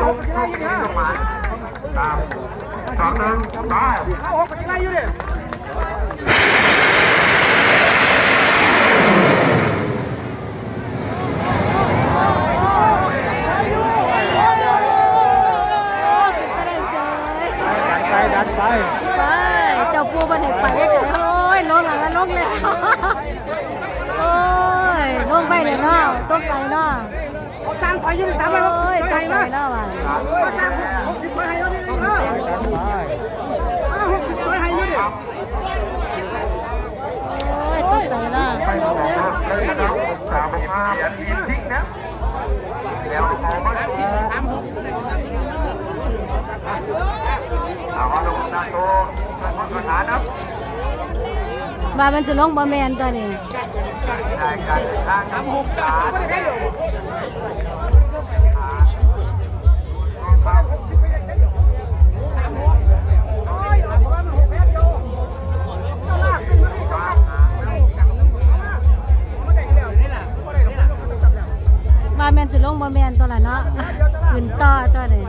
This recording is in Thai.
ตรงช่วงนี้ลงมาครับ2-1ได้เอาออกไปยังไงอยู่ดิดันไปเจ้าปูบันเด็กไปได้ไงโอ้ยลงแล้วลงแล้วโอ้ยลงไปเลยเนาะตกใส่เนาะสร้างไฟยืน300โอ้ยตกใส่เนาะว่ะสร้าง60ไฟให้เราดิเนาะ60ไฟให้อยู่ดิโอ้ยตกใส่เนาะไปบอกว่าเลยนะ3-5อย่าทีทิ้งนะแล้วมองมาเอาลงหน้าโต๊ะมาหานะว่ามันจะลงบ่แมนตัวนี้ได้กันทาง36บาทว่าแมนจะลงบ่แมนตัวละเนาะขึ้นต่อตัวนี้